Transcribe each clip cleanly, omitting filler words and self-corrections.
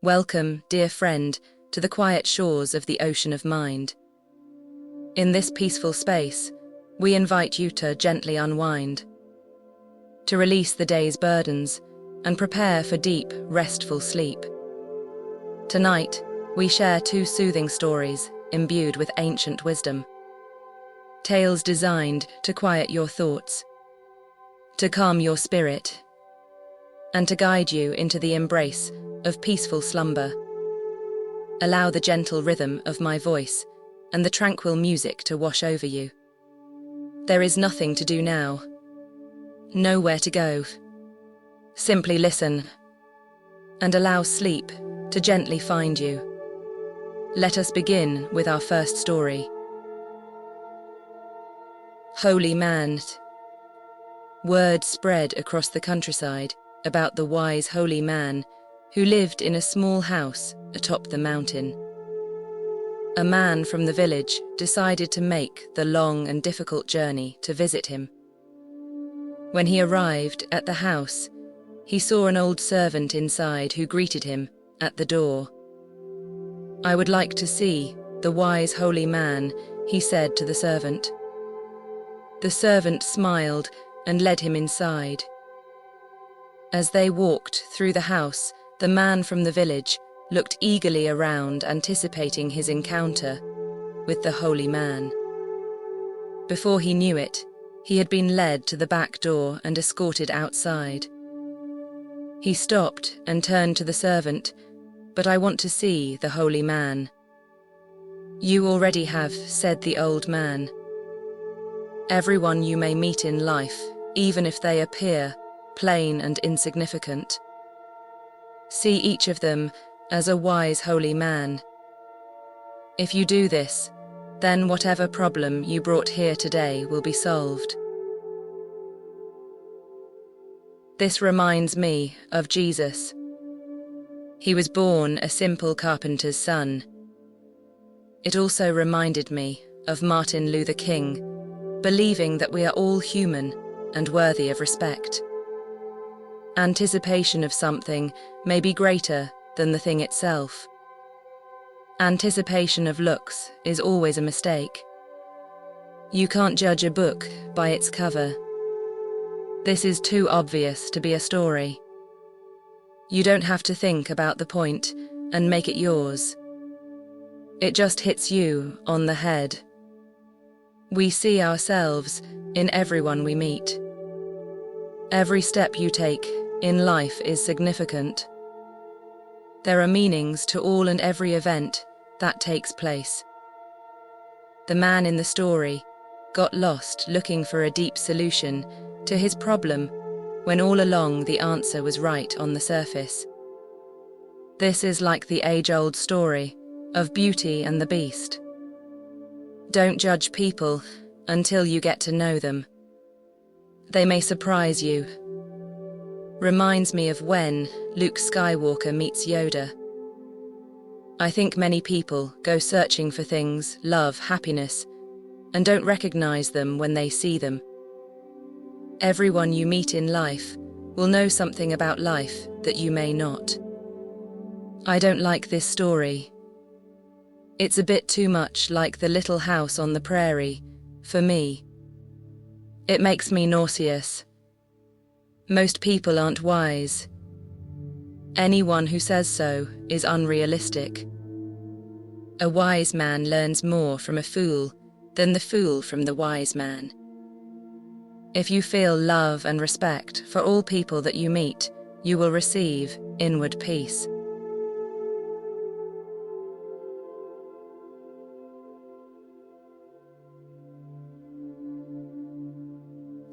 Welcome, dear friend, to the quiet shores of the ocean of mind. In this peaceful space, we invite you to gently unwind, to release the day's burdens and prepare for deep, restful sleep. Tonight, we share two soothing stories imbued with ancient wisdom. Tales designed to quiet your thoughts, to calm your spirit, and to guide you into the embrace of peaceful slumber. Allow the gentle rhythm of my voice and the tranquil music to wash over you. There is nothing to do now, nowhere to go. Simply listen and allow sleep to gently find you. Let us begin with our first story. Holy Man. Word spread across the countryside about the wise holy man who lived in a small house atop the mountain. A man from the village decided to make the long and difficult journey to visit him. When he arrived at the house, he saw an old servant inside who greeted him at the door. "I would like to see the wise holy man," he said to the servant. The servant smiled and led him inside. As they walked through the house, the man from the village looked eagerly around, anticipating his encounter with the holy man. Before he knew it, he had been led to the back door and escorted outside. He stopped and turned to the servant. "But I want to see the holy man." "You already have," said the old man. "Everyone you may meet in life, even if they appear plain and insignificant. See each of them as a wise holy man. If you do this, then whatever problem you brought here today will be solved." This reminds me of Jesus. He was born a simple carpenter's son. It also reminded me of Martin Luther King, believing that we are all human and worthy of respect. Anticipation of something may be greater than the thing itself. Anticipation of looks is always a mistake. You can't judge a book by its cover. This is too obvious to be a story. You don't have to think about the point and make it yours. It just hits you on the head. We see ourselves in everyone we meet. Every step you take in life is significant. There are meanings to all and every event that takes place. The man in the story got lost looking for a deep solution to his problem when all along the answer was right on the surface. This is like the age-old story of Beauty and the Beast. Don't judge people until you get to know them. They may surprise you. Reminds me of when Luke Skywalker meets Yoda. I think many people go searching for things, love, happiness, and don't recognize them when they see them. Everyone you meet in life will know something about life that you may not. I don't like this story. It's a bit too much like the Little House on the Prairie, for me. It makes me nauseous. Most people aren't wise. Anyone who says so is unrealistic. A wise man learns more from a fool than the fool from the wise man. If you feel love and respect for all people that you meet, you will receive inward peace.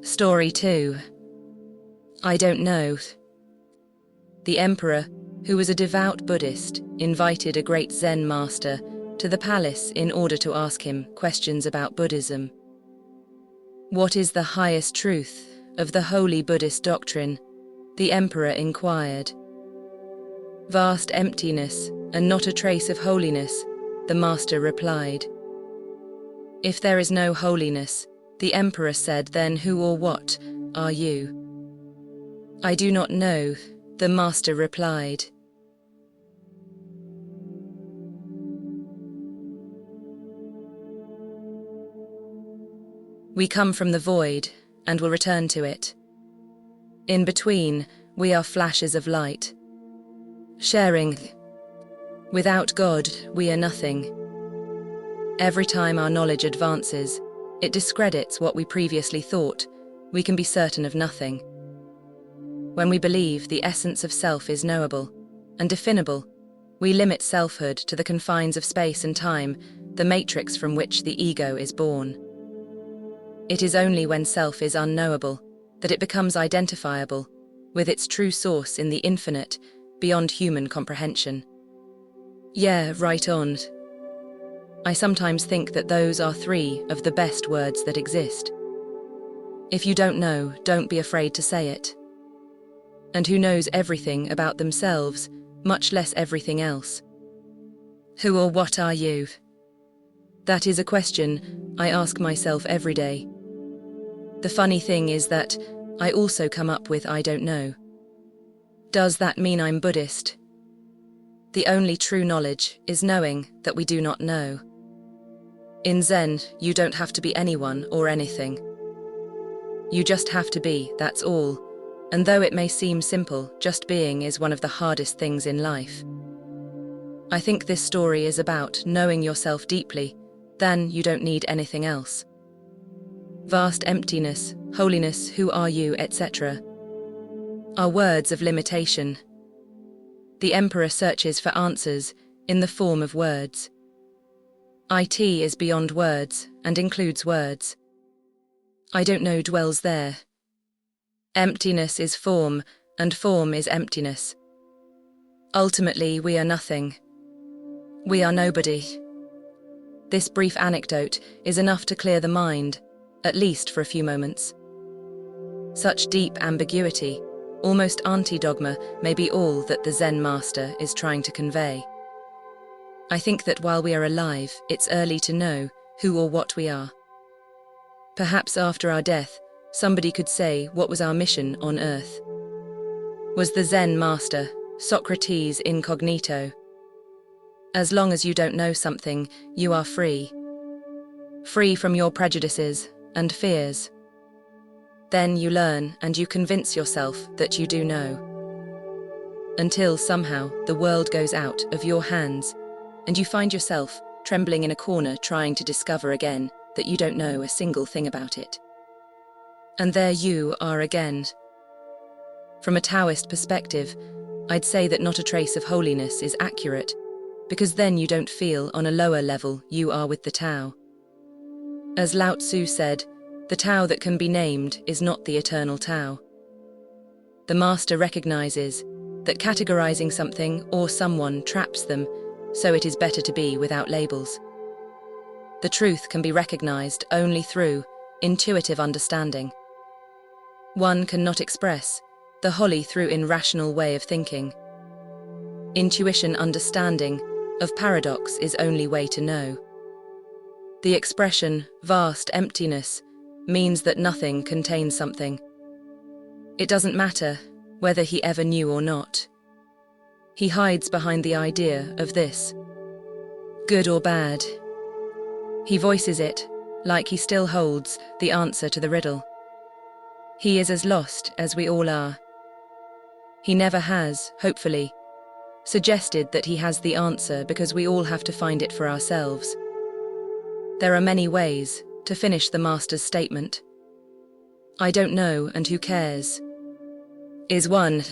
Story 2. I don't know. The emperor, who was a devout Buddhist, invited a great Zen master to the palace in order to ask him questions about Buddhism. "What is the highest truth of the holy Buddhist doctrine?" the emperor inquired. "Vast emptiness and not a trace of holiness," the master replied. "If there is no holiness," the emperor said, "then who or what are you?" "I do not know," the master replied. We come from the void and will return to it. In between, we are flashes of light. Sharing. Without God, we are nothing. Every time our knowledge advances, it discredits what we previously thought. We can be certain of nothing. When we believe the essence of self is knowable and definable, we limit selfhood to the confines of space and time, the matrix from which the ego is born. It is only when self is unknowable that it becomes identifiable with its true source in the infinite, beyond human comprehension. Yeah, right on. I sometimes think that those are 3 of the best words that exist. If you don't know, don't be afraid to say it. And who knows everything about themselves, much less everything else? Who or what are you? That is a question I ask myself every day. The funny thing is that I also come up with I don't know. Does that mean I'm Buddhist? The only true knowledge is knowing that we do not know. In Zen, you don't have to be anyone or anything. You just have to be, that's all. And though it may seem simple, just being is one of the hardest things in life. I think this story is about knowing yourself deeply, then you don't need anything else. Vast emptiness, holiness, who are you, etc. are words of limitation. The emperor searches for answers in the form of words. It is beyond words and includes words. I don't know dwells there. Emptiness is form, and form is emptiness. Ultimately, we are nothing. We are nobody. This brief anecdote is enough to clear the mind, at least for a few moments. Such deep ambiguity, almost anti-dogma, may be all that the Zen master is trying to convey. I think that while we are alive, it's early to know who or what we are. Perhaps after our death, somebody could say what was our mission on earth. Was the Zen master, Socrates incognito? As long as you don't know something, you are free. Free from your prejudices and fears. Then you learn and you convince yourself that you do know. Until somehow the world goes out of your hands and you find yourself trembling in a corner trying to discover again that you don't know a single thing about it. And there you are again. From a Taoist perspective, I'd say that not a trace of holiness is accurate, because then you don't feel on a lower level you are with the Tao. As Lao Tzu said, the Tao that can be named is not the eternal Tao. The master recognizes that categorizing something or someone traps them, so it is better to be without labels. The truth can be recognized only through intuitive understanding. One cannot express the holy through irrational way of thinking. Intuition understanding of paradox is only way to know. The expression vast emptiness means that nothing contains something. It doesn't matter whether he ever knew or not. He hides behind the idea of this, good or bad. He voices it like he still holds the answer to the riddle. He is as lost as we all are. He never has, hopefully, suggested that he has the answer because we all have to find it for ourselves. There are many ways to finish the master's statement. I don't know, and who cares? Is one.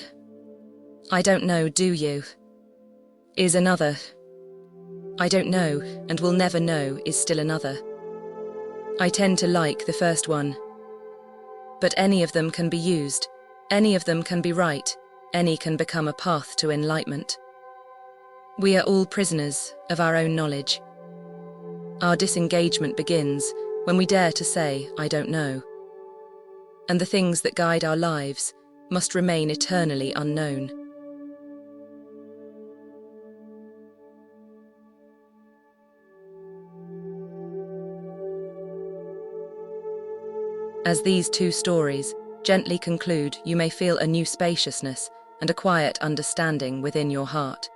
I don't know, do you? Is another. I don't know, and will never know, is still another. I tend to like the first one. But any of them can be used, any of them can be right, any can become a path to enlightenment. We are all prisoners of our own knowledge. Our disengagement begins when we dare to say, I don't know. And the things that guide our lives must remain eternally unknown. As these 2 stories gently conclude, you may feel a new spaciousness and a quiet understanding within your heart.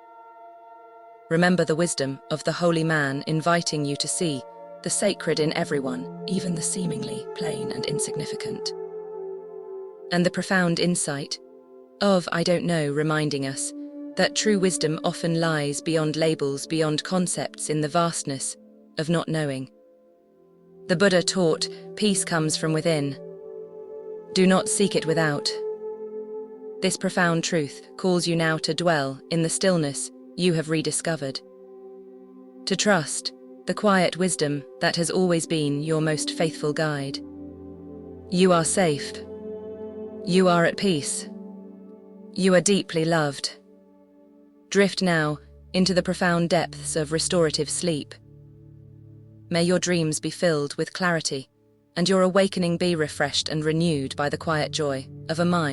Remember the wisdom of the holy man inviting you to see the sacred in everyone, even the seemingly plain and insignificant. And the profound insight of I don't know reminding us that true wisdom often lies beyond labels, beyond concepts, in the vastness of not knowing. The Buddha taught, peace comes from within. Do not seek it without. This profound truth calls you now to dwell in the stillness you have rediscovered. To trust the quiet wisdom that has always been your most faithful guide. You are safe. You are at peace. You are deeply loved. Drift now into the profound depths of restorative sleep. May your dreams be filled with clarity, and your awakening be refreshed and renewed by the quiet joy of a mind